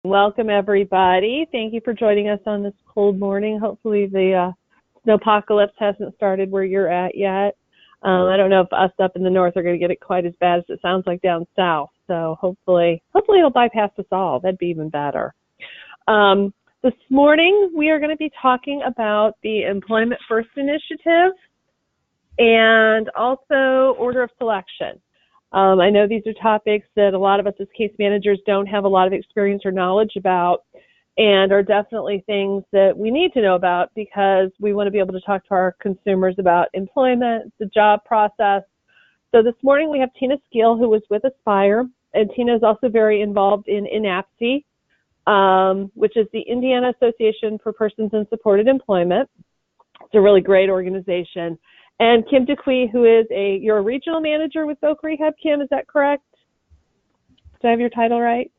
Welcome, everybody. Thank you for joining us on this cold morning. Hopefully the snowpocalypse hasn't started where you're at yet. I don't know if us up in the north are going to get it quite as bad as it sounds like down south. So hopefully it'll bypass us all. That'd be even better. This morning, we are going to be talking about the Employment First Initiative and also order of selection. I know these are topics that a lot of us as case managers don't have a lot of experience or knowledge about, and are definitely things that we need to know about because we want to be able to talk to our consumers about employment, the job process. So this morning we have Tina Steele, who was with Aspire, and Tina is also very involved in INAPSE, which is the Indiana Association for Persons in Supported Employment. It's a really great organization. And Kim DeQuee, who is you're a regional manager with Voc Rehab. Kim, is that correct? Do I have your title right?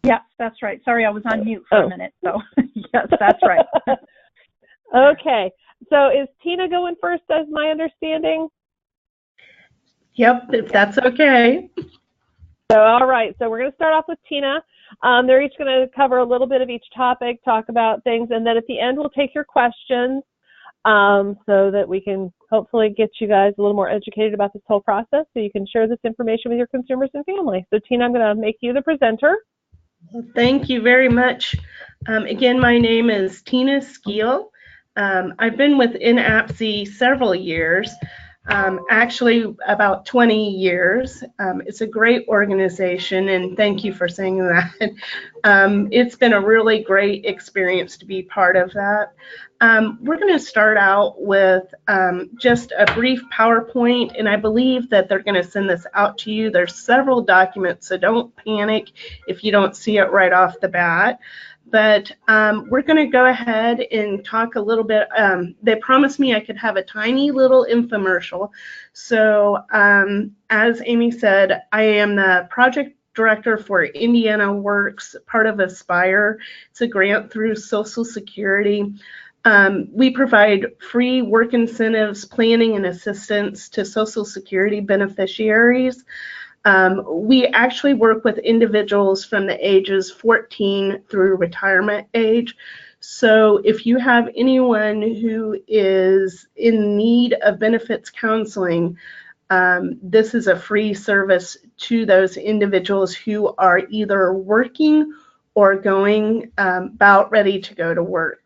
Yes, that's right. Sorry, I was on mute for a minute. So yes, that's right. Okay. So is Tina going first, as my understanding? Yep, if that's okay. So, all right. So we're going to start off with Tina. They're each going to cover a little bit of each topic, talk about things, and then at the end we'll take your questions. So that we can hopefully get you guys a little more educated about this whole process so you can share this information with your consumers and family. So Tina, I'm going to make you the presenter. Well, thank you very much. Again, my name is Tina Steele. I've been with INAPSE several years, actually about 20 years. It's a great organization, and thank you for saying that. It's been a really great experience to be part of that. We're going to start out with just a brief PowerPoint, and I believe that they're going to send this out to you. There's several documents, so don't panic if you don't see it right off the bat. But we're going to go ahead and talk a little bit. They promised me I could have a tiny little infomercial. So as Amy said, I am the project director for Indiana Works, part of Aspire. It's a grant through Social Security. We provide free work incentives, planning, and assistance to Social Security beneficiaries. We actually work with individuals from the ages 14 through retirement age. So if you have anyone who is in need of benefits counseling, this is a free service to those individuals who are either working or going about ready to go to work.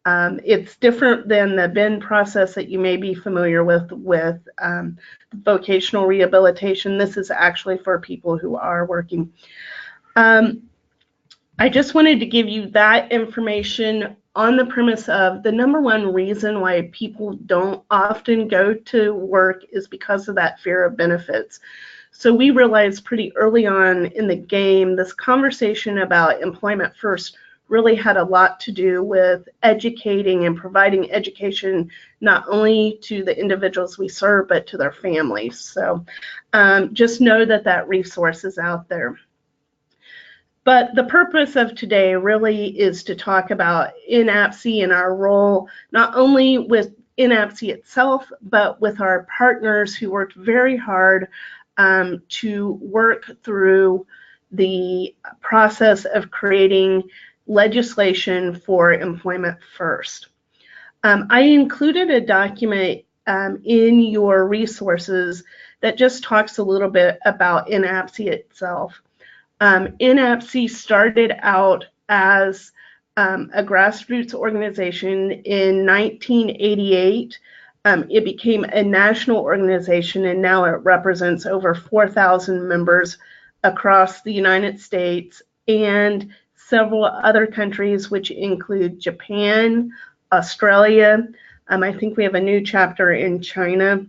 It's different than the BIN process that you may be familiar with vocational rehabilitation. This is actually for people who are working. I just wanted to give you that information on the premise of the number one reason why people don't often go to work is because of that fear of benefits. So we realized pretty early on in the game, this conversation about employment first really had a lot to do with educating and providing education not only to the individuals we serve, but to their families. So just know that that resource is out there. But the purpose of today really is to talk about INAPSE and our role, not only with INAPSE itself, but with our partners who worked very hard to work through the process of creating legislation for employment first. I included a document in your resources that just talks a little bit about INAPSE itself. INAPSE started out as a grassroots organization in 1988. It became a national organization, and now it represents over 4,000 members across the United States and several other countries, which include Japan, Australia. I think we have a new chapter in China.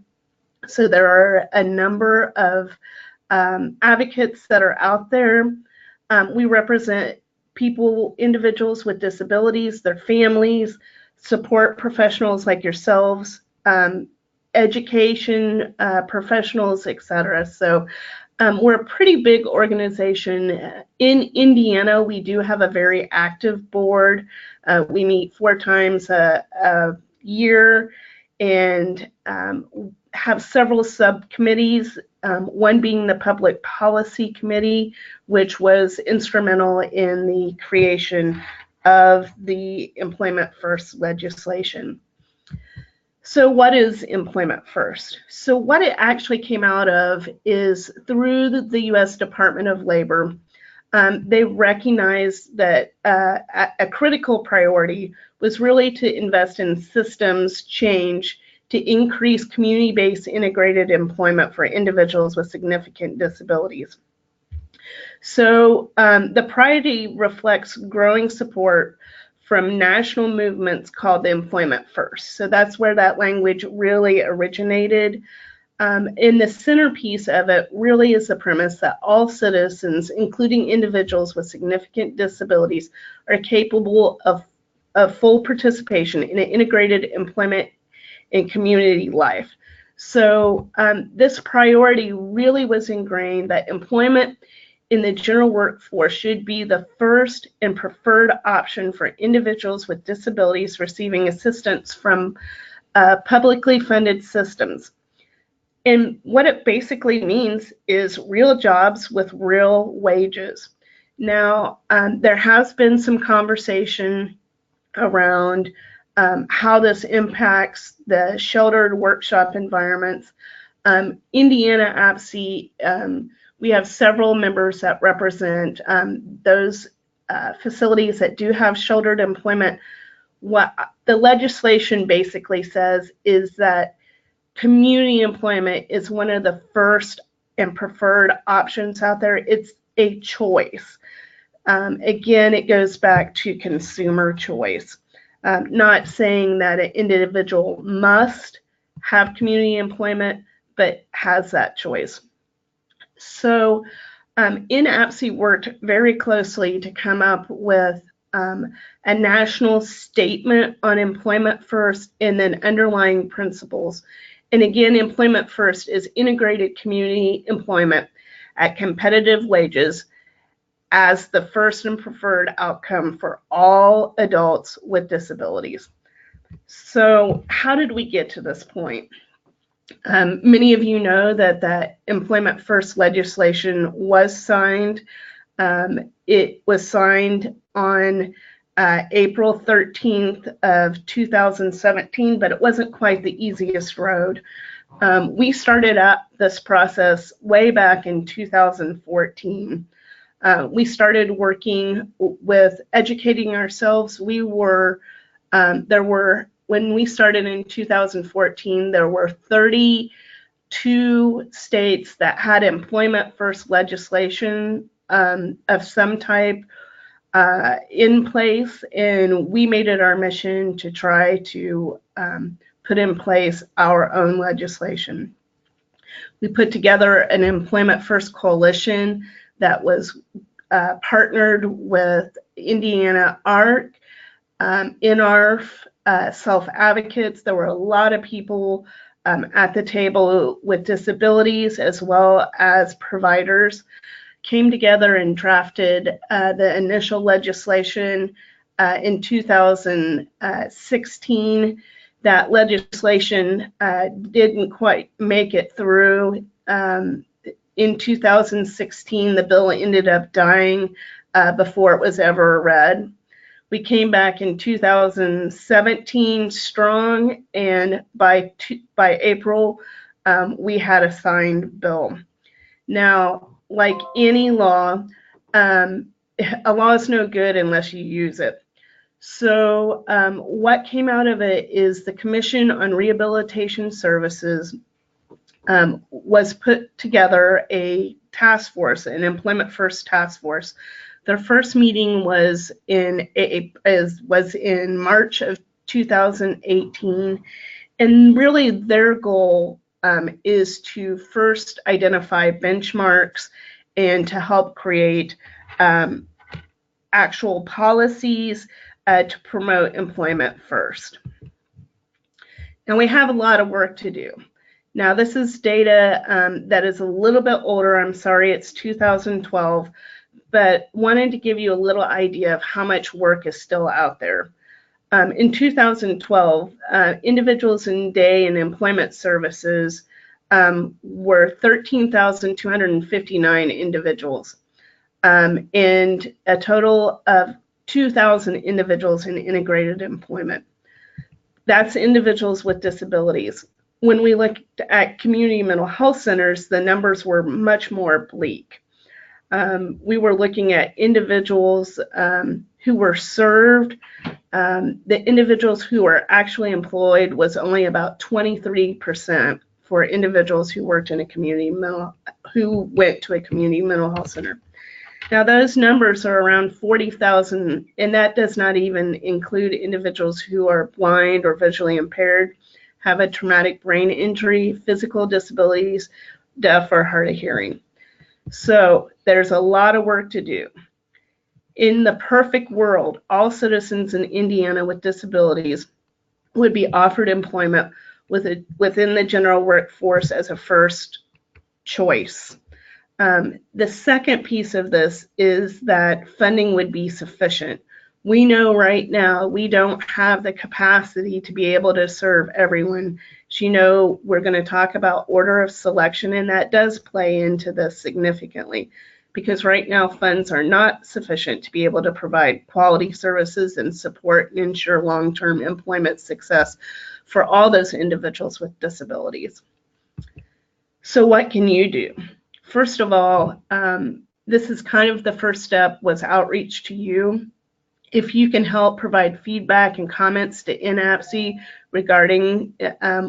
So there are a number of advocates that are out there. We represent people, individuals with disabilities, their families, support professionals like yourselves, education professionals, etc. So we're a pretty big organization. In Indiana, we do have a very active board. We meet 4 times a year, and have several subcommittees, one being the Public Policy Committee, which was instrumental in the creation of the Employment First legislation. So what is Employment First? So what it actually came out of is through the U.S. Department of Labor, they recognized that a critical priority was really to invest in systems change to increase community-based integrated employment for individuals with significant disabilities. So the priority reflects growing support from national movements called the Employment First. So that's where that language really originated. And the centerpiece of it really is the premise that all citizens, including individuals with significant disabilities, are capable of full participation in an integrated employment and community life. So this priority really was ingrained that employment in the general workforce should be the first and preferred option for individuals with disabilities receiving assistance from publicly funded systems. And what it basically means is real jobs with real wages. Now, there has been some conversation around how this impacts the sheltered workshop environments. Indiana APSE, we have several members that represent those facilities that do have sheltered employment. What the legislation basically says is that community employment is one of the first and preferred options out there. It's a choice. Again, it goes back to consumer choice. Not saying that an individual must have community employment, but has that choice. So NAPSE worked very closely to come up with a national statement on Employment First and then underlying principles. And again, Employment First is integrated community employment at competitive wages as the first and preferred outcome for all adults with disabilities. So how did we get to this point? Many of you know that the Employment First legislation was signed. It was signed on April 13th of 2017, but it wasn't quite the easiest road. We started out this process way back in 2014. We started working with educating ourselves. We were, when we started in 2014, there were 32 states that had Employment First legislation of some type in place, and we made it our mission to try to put in place our own legislation. We put together an Employment First coalition that was partnered with Indiana ARC, NARF, self-advocates. There were a lot of people at the table with disabilities as well as providers, came together and drafted the initial legislation in 2016. That legislation didn't quite make it through. In 2016, the bill ended up dying before it was ever read. We came back in 2017 strong, and by April, we had a signed bill. Now, like any law, a law is no good unless you use it. So what came out of it is the Commission on Rehabilitation Services was put together a task force, an Employment First task force. Their first meeting was in March of 2018, and really their goal is to first identify benchmarks and to help create actual policies to promote Employment First. And we have a lot of work to do. Now, this is data that is a little bit older. I'm sorry, it's 2012, but wanted to give you a little idea of how much work is still out there. In 2012, individuals in day and employment services were 13,259 individuals, and a total of 2,000 individuals in integrated employment. That's individuals with disabilities. When we looked at community mental health centers, the numbers were much more bleak. We were looking at individuals who were served. The individuals who were actually employed was only about 23% for individuals who worked in who went to a community mental health center. Now those numbers are around 40,000, and that does not even include individuals who are blind or visually impaired, have a traumatic brain injury, physical disabilities, deaf or hard of hearing. So there's a lot of work to do. In the perfect world, all citizens in Indiana with disabilities would be offered employment within the general workforce as a first choice. The second piece of this is that funding would be sufficient. We know right now we don't have the capacity to be able to serve everyone. As you know, we're going to talk about order of selection, and that does play into this significantly, because right now funds are not sufficient to be able to provide quality services and support and ensure long-term employment success for all those individuals with disabilities. So what can you do? First of all, this is kind of the first step, was outreach to you. If you can help provide feedback and comments to NAPC regarding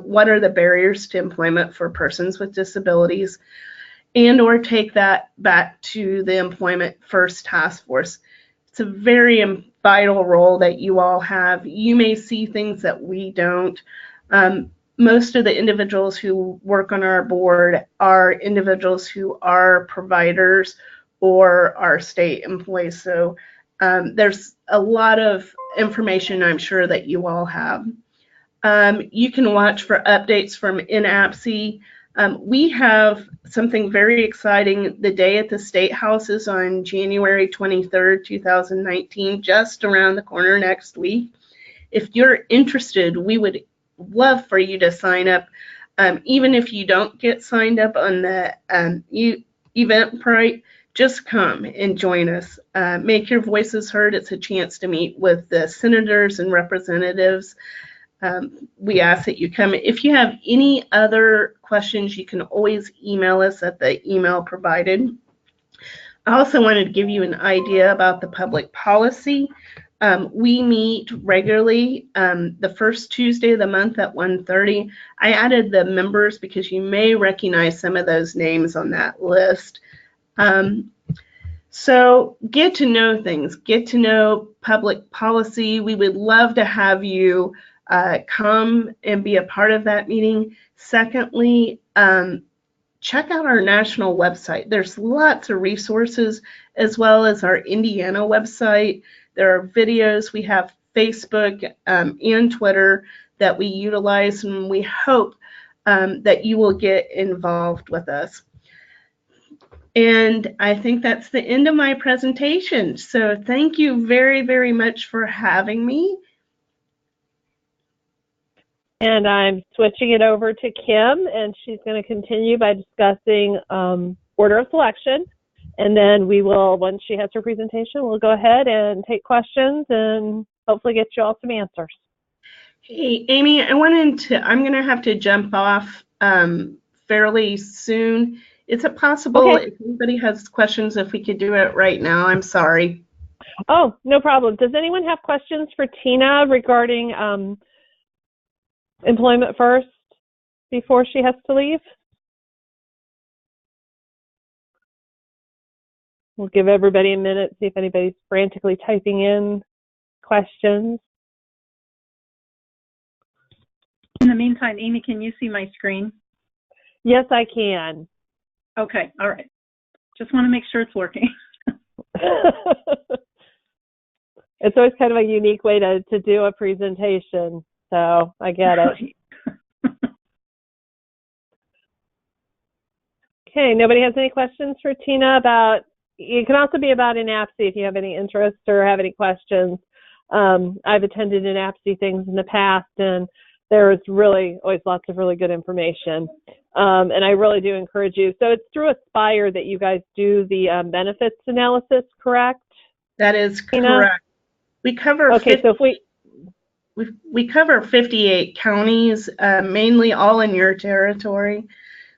what are the barriers to employment for persons with disabilities, and or take that back to the Employment First Task Force. It's a very vital role that you all have. You may see things that we don't. Most of the individuals who work on our board are individuals who are providers or are state employees. So there's a lot of information I'm sure that you all have. You can watch for updates from NAPC. We have something very exciting. The Day at the State House is on January 23rd, 2019, just around the corner next week. If you're interested, we would love for you to sign up. Even if you don't get signed up on the Eventbrite, just come and join us. Make your voices heard. It's a chance to meet with the senators and representatives. We ask that you come. If you have any other questions, you can always email us at the email provided. I also wanted to give you an idea about the public policy. We meet regularly the first Tuesday of the month at 1:30. I added the members because you may recognize some of those names on that list. So get to know things, get to know public policy. We would love to have you come and be a part of that meeting. Secondly, check out our national website. There's lots of resources, as well as our Indiana website. There are videos. We have Facebook and Twitter that we utilize, and we hope that you will get involved with us. And I think that's the end of my presentation. So thank you very, very much for having me. And I'm switching it over to Kim, and she's going to continue by discussing order of selection. And then we will, once she has her presentation, we'll go ahead and take questions and hopefully get you all some answers. Hey, Amy, I'm going to have to jump off fairly soon. Is it possible, if anybody has questions, if we could do it right now? I'm sorry. Oh, no problem. Does anyone have questions for Tina regarding employment first before she has to leave? We'll give everybody a minute, see if anybody's frantically typing in questions. In the meantime, Amy, can you see my screen? Yes, I can. Okay, all right. Just want to make sure it's working. It's always kind of a unique way to do a presentation, so I get it. Okay, nobody has any questions for Tina about, it can also be about NAPC if you have any interest or have any questions. I've attended NAPSI things in the past, and there is really always lots of really good information. And I really do encourage you. So it's through Aspire that you guys do the benefits analysis, correct? That is Tina? correct. We cover okay. So if we cover 58 counties, mainly all in your territory.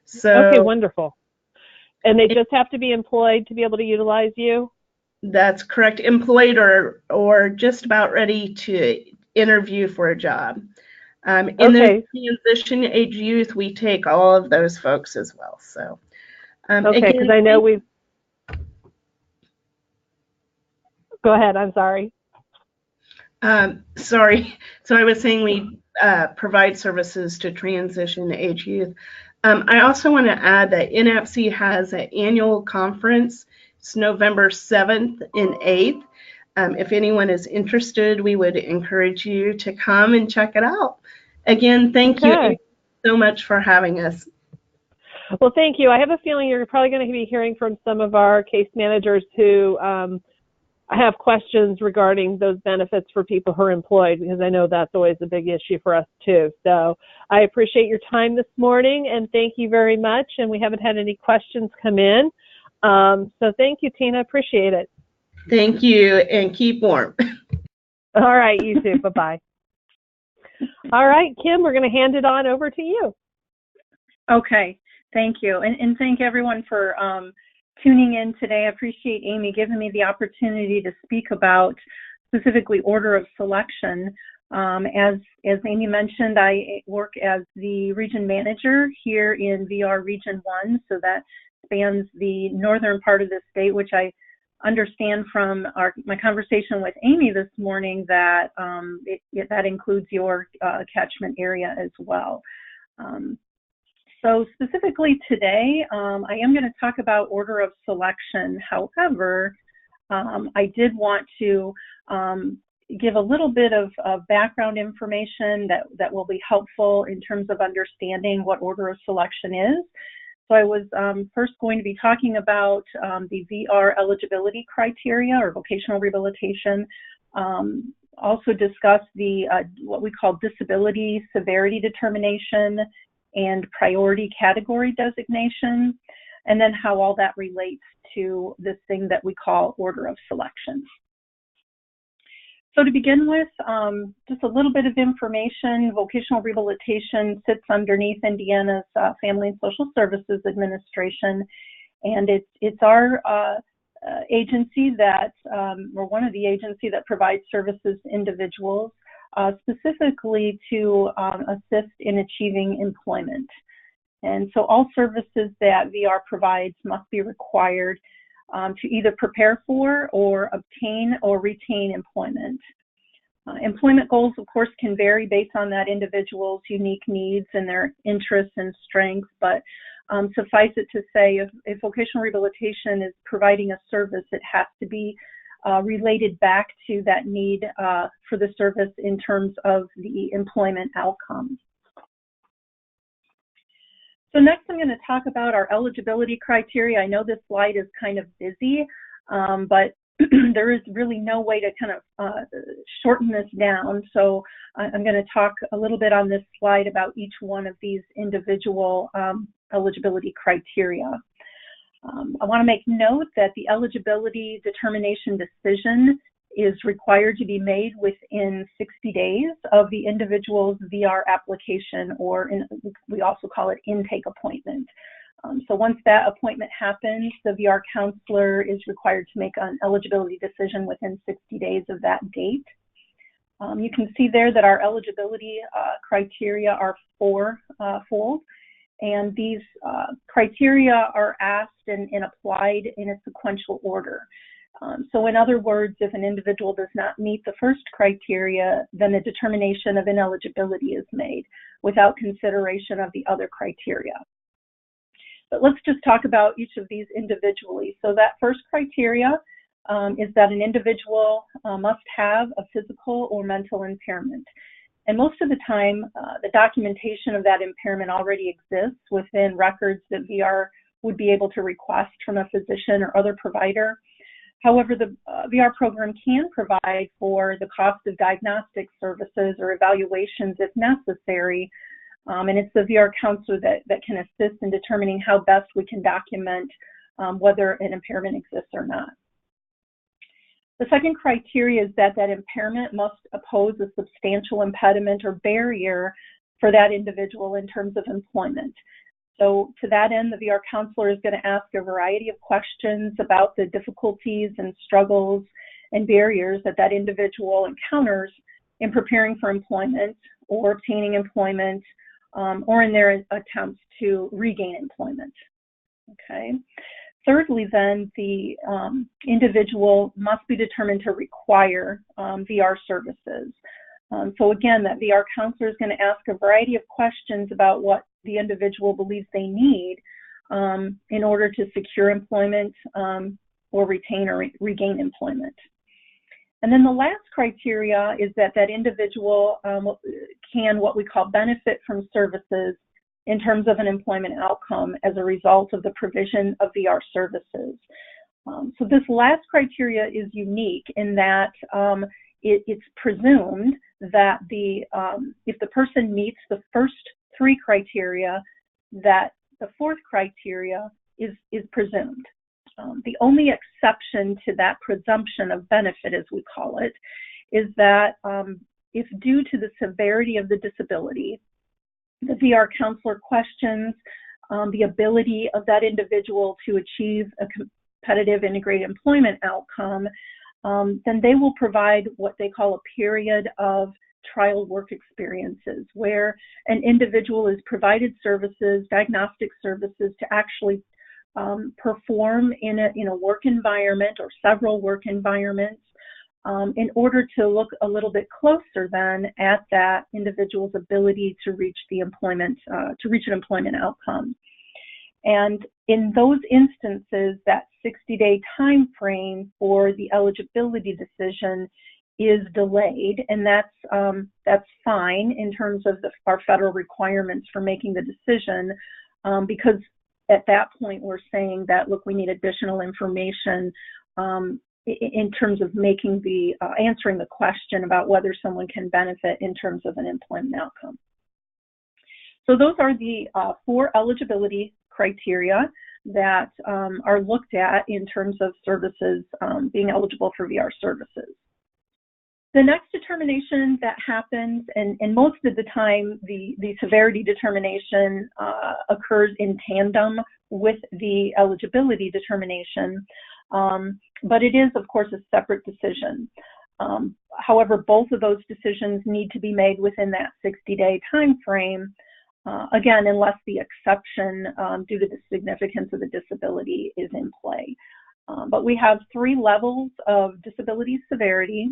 So okay, wonderful. And they just have to be employed to be able to utilize you? That's correct. Employed or just about ready to interview for a job. In okay. the transition age youth, we take all of those folks as well. So, okay, because I know we've. Go ahead. I'm sorry. Sorry. So I was saying we provide services to transition age youth. I also want to add that NAPSI has an annual conference. It's November 7th and 8th. If anyone is interested, we would encourage you to come and check it out. Again, thank you so much for having us. Well, thank you. I have a feeling you're probably going to be hearing from some of our case managers who have questions regarding those benefits for people who are employed, because I know that's always a big issue for us too. So I appreciate your time this morning, and thank you very much. And we haven't had any questions come in. So thank you, Tina. Appreciate it. Thank you, and keep warm. All right, you too. Bye-bye. All right, Kim, we're going to hand it on over to you. Okay, thank you. And thank everyone for tuning in today. I appreciate Amy giving me the opportunity to speak about specifically order of selection. As Amy mentioned, I work as the region manager here in VR Region 1, so that spans the northern part of the state, which I understand from my conversation with Amy this morning that that includes your catchment area as well. So specifically today, I am going to talk about order of selection. However, I did want to give a little bit of background information that will be helpful in terms of understanding what order of selection is. So I was first going to be talking about the VR eligibility criteria or vocational rehabilitation. Also discuss the what we call disability severity determination and priority category designation, and then how all that relates to this thing that we call order of selection. So to begin with, just a little bit of information. Vocational rehabilitation sits underneath Indiana's Family and Social Services Administration, and it's our agency that, or one of the agencies that provides services to individuals specifically to assist in achieving employment. And so all services that VR provides must be required to either prepare for or obtain or retain employment. Employment goals, of course, can vary based on that individual's unique needs and their interests and strengths, but suffice it to say, if vocational rehabilitation is providing a service, it has to be related back to that need for the service in terms of the employment outcome. So next I'm going to talk about our eligibility criteria. I know this slide is kind of busy, but there is really no way to kind of shorten this down. So I'm going to talk a little bit on this slide about each one of these individual eligibility criteria. I want to make note that the eligibility determination decision is required to be made within 60 days of the individual's VR application, or we also call it intake appointment. So once that appointment happens, the VR counselor is required to make an eligibility decision within 60 days of that date. You can see there that our eligibility criteria are fourfold. And these criteria are asked and applied in a sequential order. So in other words, if an individual does not meet the first criteria, then a determination of ineligibility is made without consideration of the other criteria. But let's just talk about each of these individually. So that first criteria is that an individual must have a physical or mental impairment. And most of the time, the documentation of that impairment already exists within records that VR would be able to request from a physician or other provider. However, the VR program can provide for the cost of diagnostic services or evaluations if necessary, and it's the VR counselor that can assist in determining how best we can document whether an impairment exists or not. The second criteria is that impairment must pose a substantial impediment or barrier for that individual in terms of employment. So to that end, the VR counselor is going to ask a variety of questions about the difficulties and struggles and barriers that individual encounters in preparing for employment or obtaining employment or in their attempts to regain employment. Okay. Thirdly, then, the individual must be determined to require VR services. So again, that VR counselor is going to ask a variety of questions about what the individual believes they need in order to secure employment or retain or regain employment. And then the last criteria is that individual can what we call benefit from services in terms of an employment outcome as a result of the provision of VR services. So this last criteria is unique in that it's presumed that if the person meets the first three criteria, that the fourth criteria is presumed. The only exception to that presumption of benefit, as we call it, is that if due to the severity of the disability, the VR counselor questions the ability of that individual to achieve a competitive integrated employment outcome, then they will provide what they call a period of trial work experiences, where an individual is provided services, diagnostic services, to actually perform in a work environment or several work environments in order to look a little bit closer then at that individual's ability to reach the employment, to reach an employment outcome. And in those instances, that 60-day time frame for the eligibility decision is delayed, and that's fine in terms of our federal requirements for making the decision, because at that point we're saying that, look, we need additional information in terms of making answering the question about whether someone can benefit in terms of an employment outcome. So those are the 4 eligibility criteria that are looked at in terms of services being eligible for VR services. The next determination that happens, and most of the time the severity determination occurs in tandem with the eligibility determination, but it is, of course, a separate decision. However, both of those decisions need to be made within that 60-day time frame, again, unless the exception due to the significance of the disability is in play. But we have 3 levels of disability severity,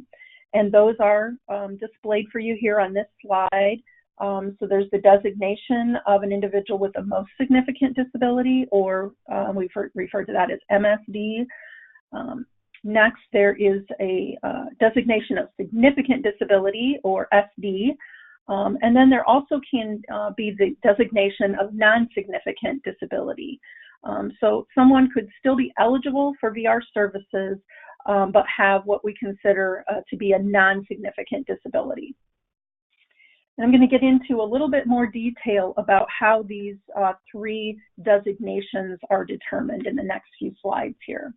and those are displayed for you here on this slide. So there's the designation of an individual with the most significant disability, or we've referred to that as MSD. Next, there is a designation of significant disability, or SD. And then there also can be the designation of non-significant disability. So someone could still be eligible for VR services, but have what we consider to be a non-significant disability. And I'm going to get into a little bit more detail about how these 3 designations are determined in the next few slides here.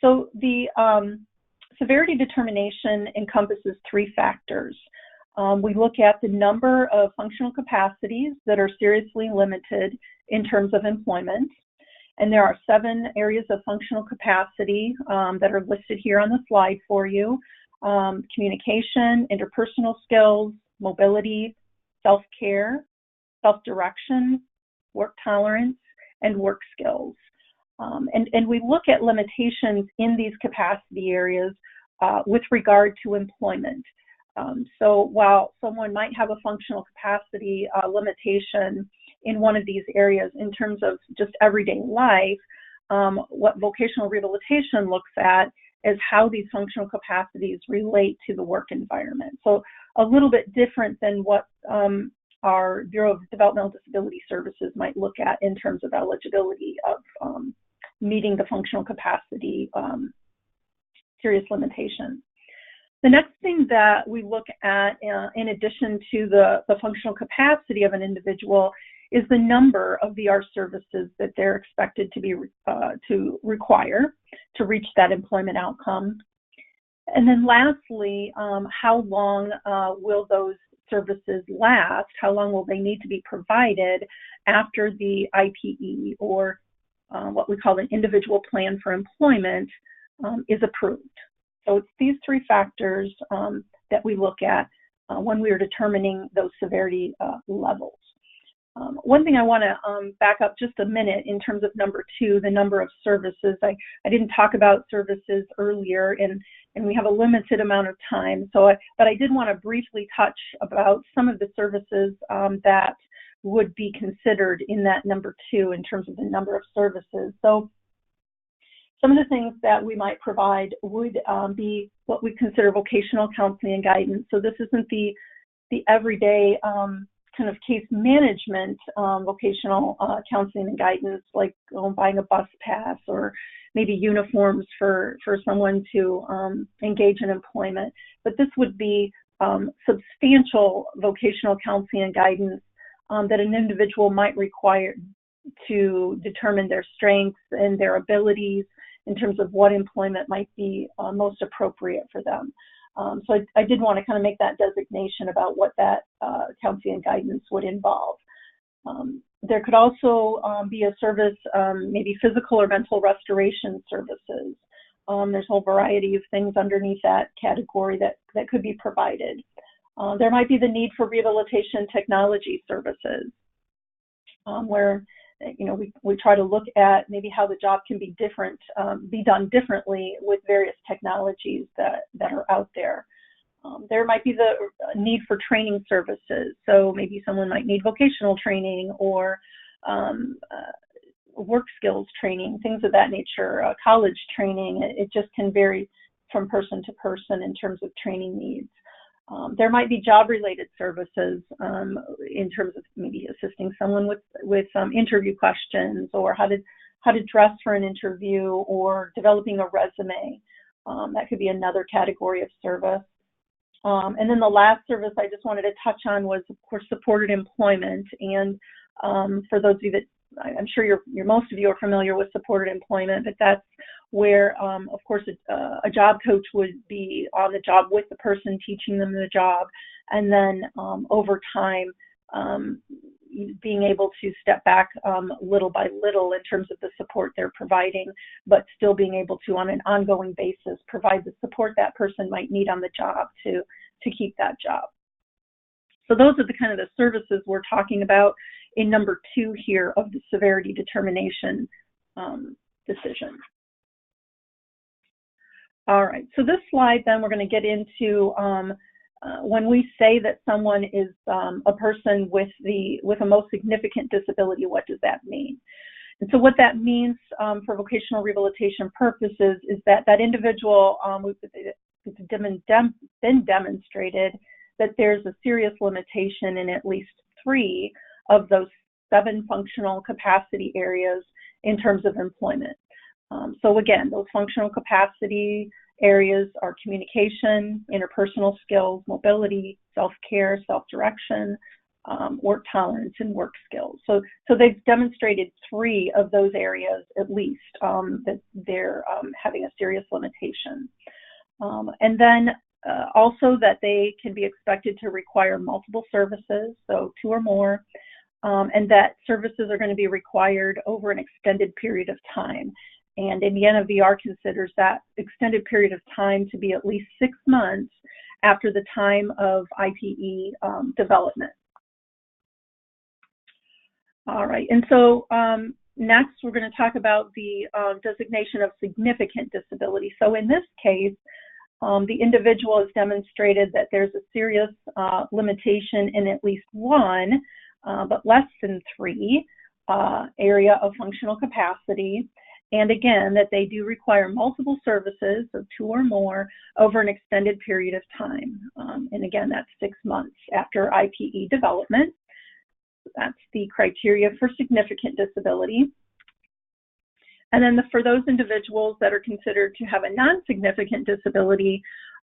So the severity determination encompasses 3 factors. We look at the number of functional capacities that are seriously limited in terms of employment. And there are 7 areas of functional capacity that are listed here on the slide for you. Communication, interpersonal skills, mobility, self-care, self-direction, work tolerance, and work skills. And we look at limitations in these capacity areas with regard to employment. So while someone might have a functional capacity limitation in one of these areas in terms of just everyday life, what vocational rehabilitation looks at is how these functional capacities relate to the work environment. So a little bit different than what our Bureau of Developmental Disability Services might look at in terms of eligibility of meeting the functional capacity serious limitation. The next thing that we look at, in addition to the functional capacity of an individual, is the number of VR services that they're expected to require to reach that employment outcome. And then lastly, how long will those services last? How long will they need to be provided after the IPE, or what we call an individual plan for employment, is approved? So it's these three factors that we look at when we are determining those severity levels. One thing I want to back up just a minute in terms of number 2, the number of services. I didn't talk about services earlier, and we have a limited amount of time. But I did want to briefly touch about some of the services that would be considered in that number 2 in terms of the number of services. So some of the things that we might provide would be what we consider vocational counseling and guidance. So this isn't the everyday kind of case management vocational counseling and guidance, like buying a bus pass or maybe uniforms for someone to engage in employment. But this would be substantial vocational counseling and guidance that an individual might require to determine their strengths and their abilities in terms of what employment might be most appropriate for them. So I did want to kind of make that designation about what that counseling and guidance would involve. There could also be a service, maybe physical or mental restoration services. There's a whole variety of things underneath that category that could be provided. There might be the need for rehabilitation technology services, where we try to look at maybe how the job can be done differently with various technologies that are out there. There might be the need for training services. So maybe someone might need vocational training or work skills training, things of that nature, college training. It just can vary from person to person in terms of training needs. There might be job-related services in terms of maybe assisting someone with interview questions, or how to dress for an interview, or developing a resume. That could be another category of service. And then the last service I just wanted to touch on was, of course, supported employment. And for those of you that, I'm sure most of you are familiar with supported employment, but that's where, of course, a job coach would be on the job with the person teaching them the job, and then over time being able to step back little by little in terms of the support they're providing, but still being able to, on an ongoing basis, provide the support that person might need on the job to keep that job. So those are the kind of the services we're talking about in number 2 here of the severity determination decision. All right, so this slide then we're going to get into when we say that someone is a person with a most significant disability, what does that mean? And so what that means for vocational rehabilitation purposes is that that individual, it's been demonstrated that there's a serious limitation in at least 3 of those 7 functional capacity areas in terms of employment. So again, those functional capacity areas are communication, interpersonal skills, mobility, self-care, self-direction, work tolerance, and work skills. So they've demonstrated 3 of those areas at least that they're having a serious limitation. And then also that they can be expected to require multiple services, so 2 or more, and that services are going to be required over an extended period of time. And Indiana VR considers that extended period of time to be at least 6 months after the time of IPE development. All right, and so next we're going to talk about the designation of significant disability. So in this case, the individual has demonstrated that there's a serious limitation in at least 1, but less than 3 area of functional capacity. And again, that they do require multiple services, so 2 or more, over an extended period of time. And again, that's 6 months after IPE development. That's the criteria for significant disability. And then for those individuals that are considered to have a non-significant disability,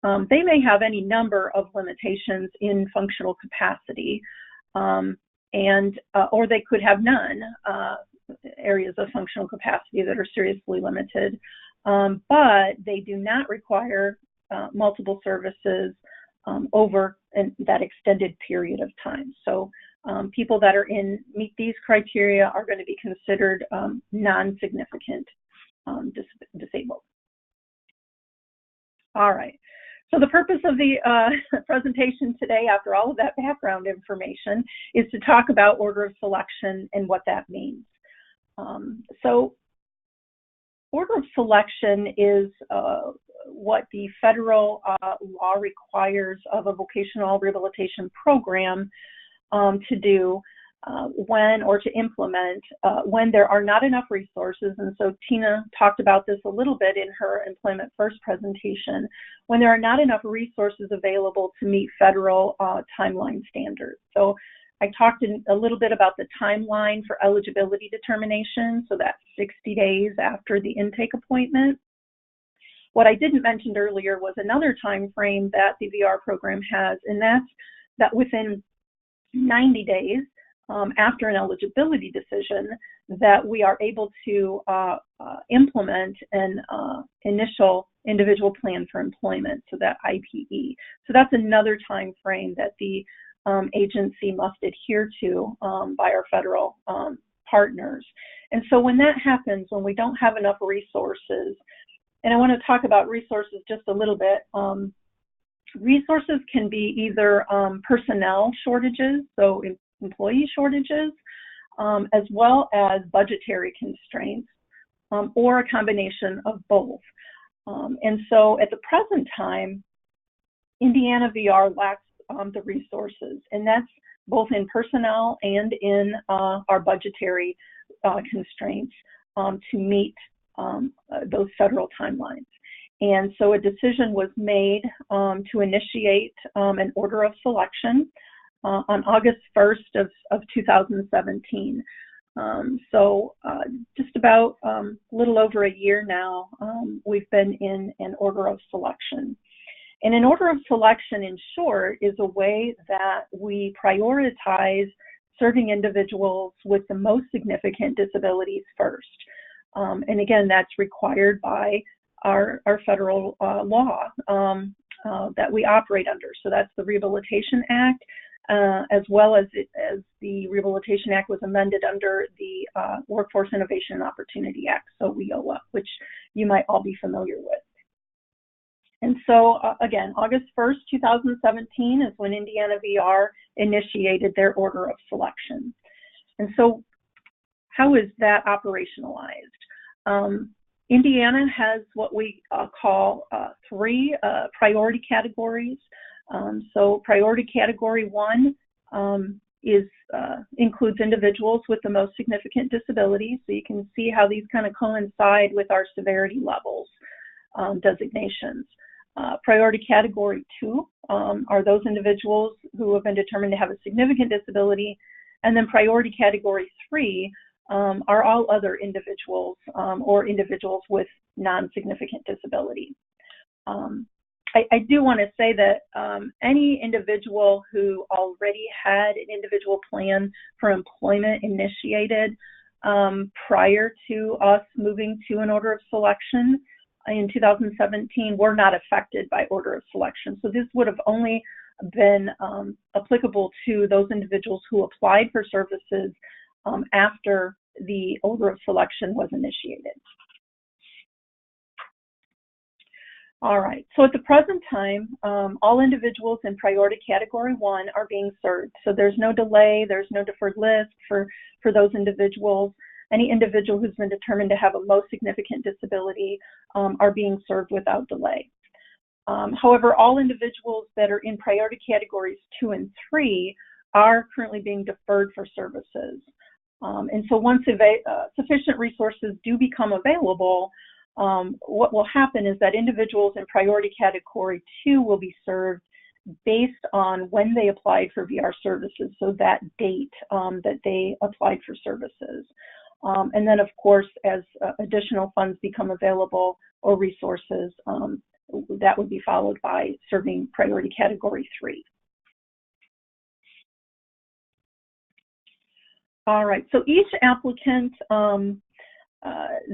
they may have any number of limitations in functional capacity, or they could have none, areas of functional capacity that are seriously limited, but they do not require multiple services over that extended period of time. So people that are meet these criteria are going to be considered non-significant disabled. All right. So the purpose of the presentation today, after all of that background information, is to talk about order of selection and what that means. So order of selection is what the federal law requires of a vocational rehabilitation program to do to implement when there are not enough resources. And so Tina talked about this a little bit in her Employment First presentation, when there are not enough resources available to meet federal timeline standards. So I talked a little bit about the timeline for eligibility determination, so that's 60 days after the intake appointment. What I didn't mention earlier was another time frame that the VR program has, and that's that within 90 days after an eligibility decision, that we are able to implement an initial individual plan for employment, so that IPE. So that's another time frame that the agency must adhere to by our federal partners. And so when that happens, when we don't have enough resources, and I want to talk about resources just a little bit. Resources can be either personnel shortages, so employee shortages, as well as budgetary constraints, or a combination of both. And so at the present time, Indiana VR lacks the resources, and that's both in personnel and in our budgetary constraints to meet those federal timelines. And so a decision was made to initiate an order of selection on August 1st of 2017. So just about a little over a year now, we've been in an order of selection. And an order of selection, in short, is a way that we prioritize serving individuals with the most significant disabilities first. And again, that's required by our federal law that we operate under. So that's the Rehabilitation Act, as well as the Rehabilitation Act was amended under the Workforce Innovation and Opportunity Act, so WIOA, which you might all be familiar with. And so again, August 1st, 2017 is when Indiana VR initiated their order of selection. And so how is that operationalized? Indiana has what we call three priority categories. So priority category 1 includes individuals with the most significant disabilities. So you can see how these kind of coincide with our severity levels designations. Priority category 2 are those individuals who have been determined to have a significant disability. And then priority category 3 are all other individuals or individuals with non-significant disability. I do want to say that any individual who already had an individual plan for employment initiated prior to us moving to an order of selection in 2017 were not affected by order of selection. So this would have only been applicable to those individuals who applied for services after the order of selection was initiated. All right, so at the present time, all individuals in priority category 1 are being served. So there's no delay, there's no deferred list for those individuals. Any individual who's been determined to have a most significant disability are being served without delay. However, all individuals that are in priority categories 2 and 3 are currently being deferred for services. And so once sufficient resources do become available, what will happen is that individuals in priority category 2 will be served based on when they applied for VR services, so that date that they applied for services. And then, of course, as additional funds become available or resources, that would be followed by serving priority category 3. All right, so each applicant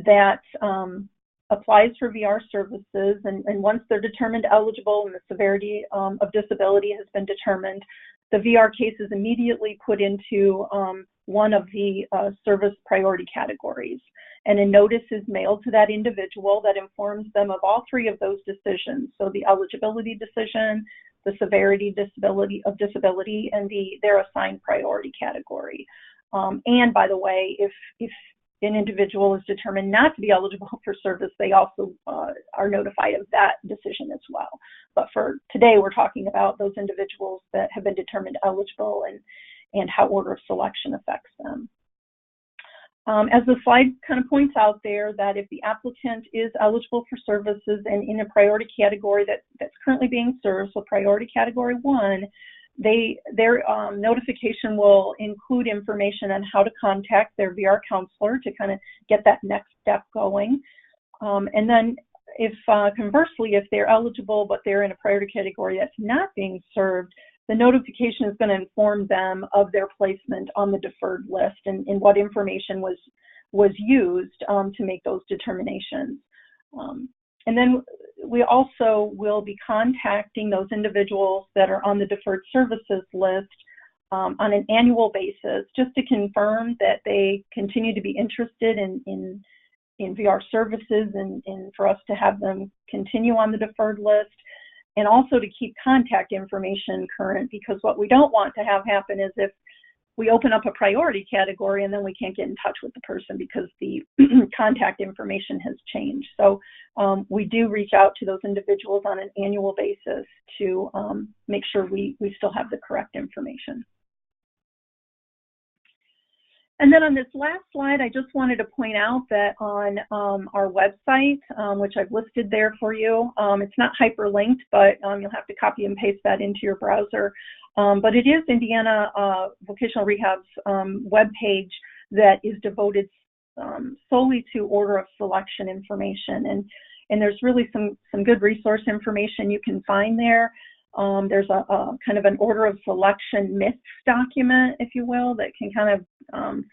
that applies for VR services, and once they're determined eligible and the severity of disability has been determined, the VR case is immediately put into one of the service priority categories. And a notice is mailed to that individual that informs them of all 3 of those decisions. So the eligibility decision, the severity of disability, and their assigned priority category. And by the way, if an individual is determined not to be eligible for service, they also are notified of that decision as well. But for today, we're talking about those individuals that have been determined eligible and how order of selection affects them. As the slide kind of points out there, that if the applicant is eligible for services and in a priority category that's currently being served, so priority category 1, their notification will include information on how to contact their VR counselor to kind of get that next step going. And then if conversely, if they're eligible but they're in a priority category that's not being served, the notification is going to inform them of their placement on the deferred list and what information was used to make those determinations. And then we also will be contacting those individuals that are on the deferred services list on an annual basis, just to confirm that they continue to be interested in VR services and for us to have them continue on the deferred list, and also to keep contact information current, because what we don't want to have happen is if we open up a priority category and then we can't get in touch with the person because the contact information has changed. So we do reach out to those individuals on an annual basis to make sure we still have the correct information. And then on this last slide, I just wanted to point out that on our website, which I've listed there for you, it's not hyperlinked, but you'll have to copy and paste that into your browser. But it is Indiana Vocational Rehab's webpage that is devoted solely to order of selection information. And there's really some good resource information you can find there. There's a kind of an order of selection myths document, if you will, that can kind of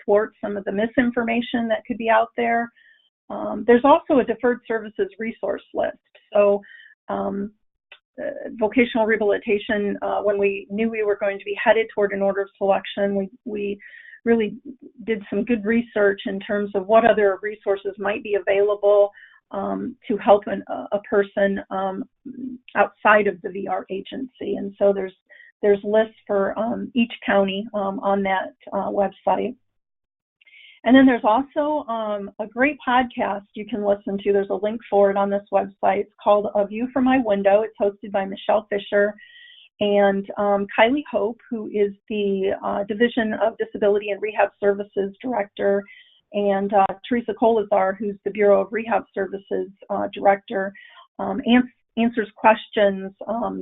thwart some of the misinformation that could be out there. There's also a deferred services resource list. So vocational rehabilitation, when we knew we were going to be headed toward an order of selection, we really did some good research in terms of what other resources might be available to help a person outside of the VR agency. And so there's lists for each county on that website. And then there's also a great podcast you can listen to. There's a link for it on this website. It's called A View from My Window. It's hosted by Michelle Fisher and Kylie Hope, who is the Division of Disability and Rehab Services Director, and Teresa Colazar, who's the Bureau of Rehab Services Director, answers questions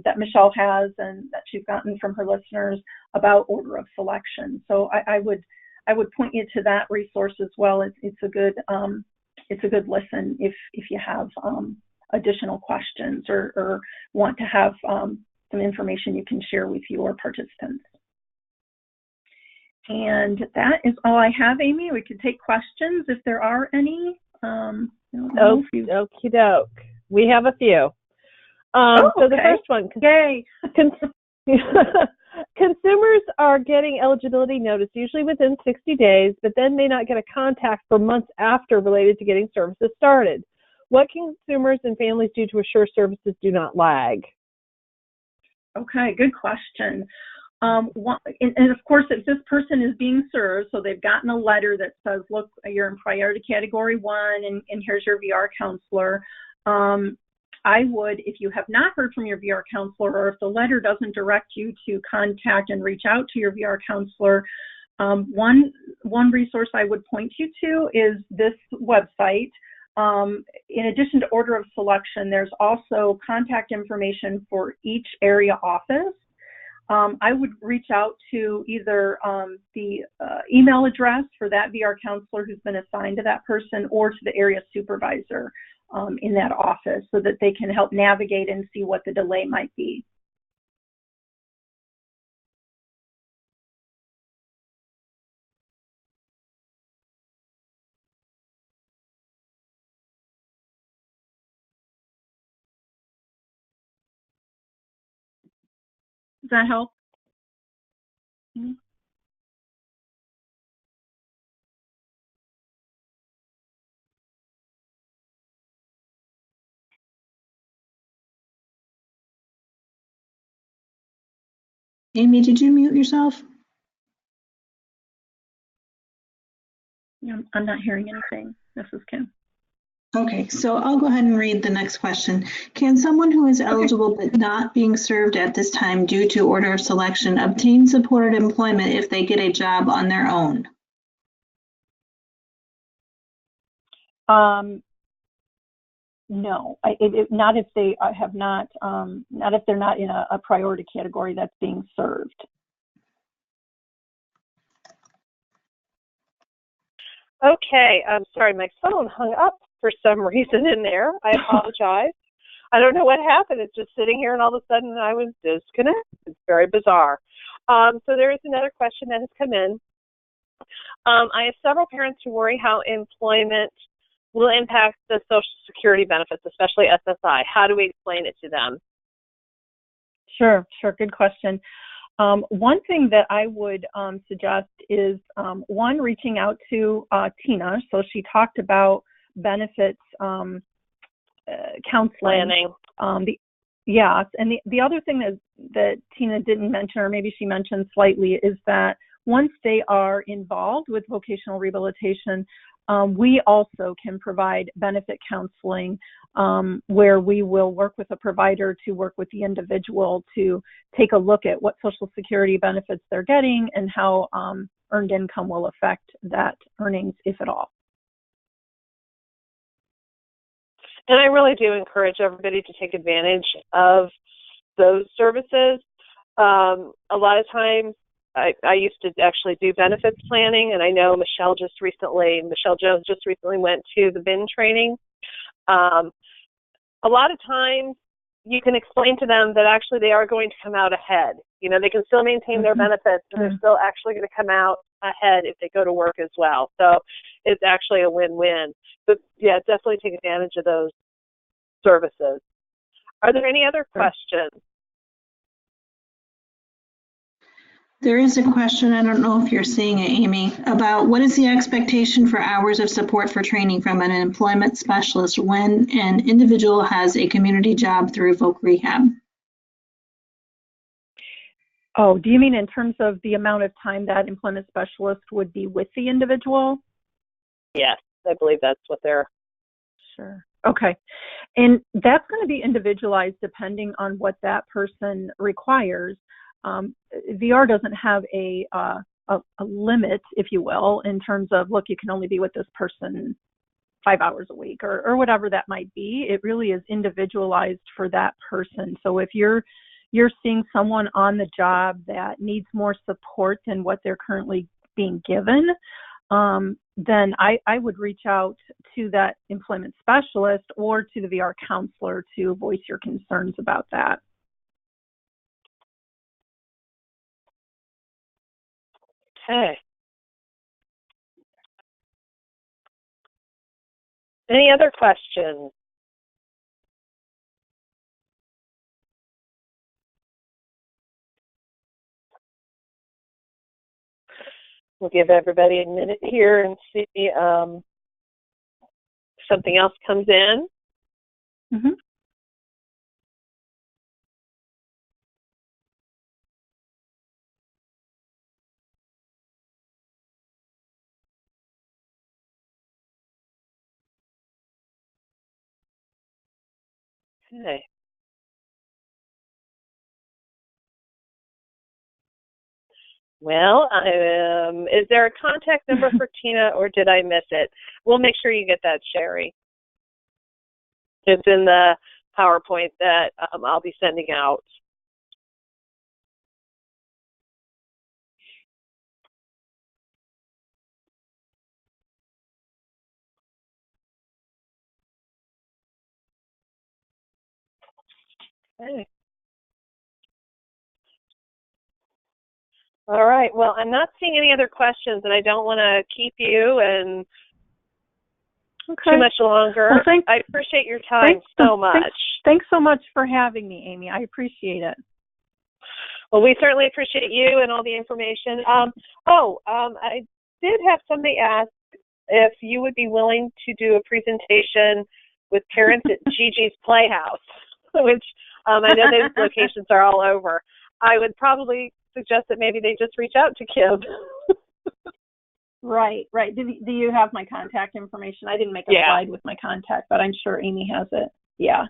that Michelle has and that she's gotten from her listeners about order of selection. So I would point you to that resource as well. It's a good listen if you have additional questions or want to have some information you can share with your participants. And that is all I have, Amy. We could take questions if there are any. Okie doke. We have a few. So the first one. Yay. Consumers are getting eligibility notice usually within 60 days, but then may not get a contact for months after related to getting services started. What can consumers and families do to assure services do not lag? Okay, good question. And of course, if this person is being served, so they've gotten a letter that says, look, you're in priority category 1 and here's your VR counselor. I would, if you have not heard from your VR counselor, or if the letter doesn't direct you to contact and reach out to your VR counselor, one resource I would point you to is this website. In addition to order of selection, there's also contact information for each area office. I would reach out to either the email address for that VR counselor who's been assigned to that person, or to the area supervisor in that office, so that they can help navigate and see what the delay might be. Does that help? Mm-hmm. Amy, did you mute yourself? Yeah, I'm not hearing anything. This is Kim. Okay, so I'll go ahead and read the next question. Can someone who is eligible but not being served at this time due to order of selection obtain supported employment if they get a job on their own? No, not if they have not if they're not in a priority category that's being served. Okay, I'm sorry, my phone hung up for some reason in there. I apologize. I don't know what happened. It's just sitting here and all of a sudden I was disconnected. It's very bizarre. So there is another question that has come in. I have several parents who worry how employment will impact the Social Security benefits, especially SSI. How do we explain it to them? Sure, good question. One thing that I would suggest is, one, reaching out to Tina. So she talked about benefits counseling. Yes, and the other thing that Tina didn't mention, or maybe she mentioned slightly, is that once they are involved with vocational rehabilitation, we also can provide benefit counseling, where we will work with a provider to work with the individual to take a look at what Social Security benefits they're getting and how earned income will affect that earnings, if at all. And I really do encourage everybody to take advantage of those services. A lot of times, I used to actually do benefits planning, and I know Michelle Jones just recently went to the BIN training. A lot of times you can explain to them that actually they are going to come out ahead. You know, they can still maintain their benefits, and they're still actually going to come out ahead if they go to work as well. So it's actually a win-win. But yeah, definitely take advantage of those services. Are there any other questions? There is a question, I don't know if you're seeing it, Amy, about what is the expectation for hours of support for training from an employment specialist when an individual has a community job through Voc Rehab? Oh, do you mean in terms of the amount of time that employment specialist would be with the individual? Yes, I believe that's what they're... Sure. Okay. And that's going to be individualized depending on what that person requires. VR doesn't have a limit, if you will, in terms of, look, you can only be with this person 5 hours a week or whatever that might be. It really is individualized for that person. So if you're seeing someone on the job that needs more support than what they're currently being given, then I would reach out to that employment specialist or to the VR counselor to voice your concerns about that. Okay. Any other questions? We'll give everybody a minute here and see if something else comes in. Mm-hmm. Okay. Well, is there a contact number for Tina, or did I miss it? We'll make sure you get that, Sherry. It's in the PowerPoint that I'll be sending out. Okay. All right. Well, I'm not seeing any other questions, and I don't want to keep you and too much longer. Well, I appreciate your time so much. Thanks so much for having me, Amy. I appreciate it. Well, we certainly appreciate you and all the information. I did have somebody ask if you would be willing to do a presentation with parents at Gigi's Playhouse, which I know those locations are all over. I would probably suggest that maybe they just reach out to Kim. Right. Do you have my contact information? I didn't make a slide with my contact, but I'm sure Amy has it. Yeah.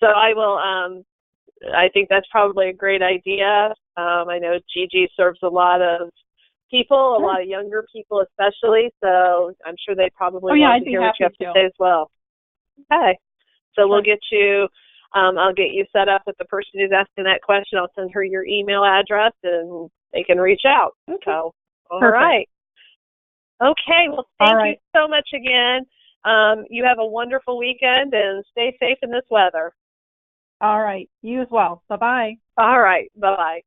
So I will, I think that's probably a great idea. I know Gigi serves a lot of people, a lot of younger people especially, so I'm sure they probably want to hear what you have to say as well. Okay. So we'll get you, I'll get you set up with the person who's asking that question. I'll send her your email address and they can reach out. Okay. So, all right. Okay. Well, thank you so much again. You have a wonderful weekend and stay safe in this weather. All right. You as well. Bye-bye. All right. Bye-bye.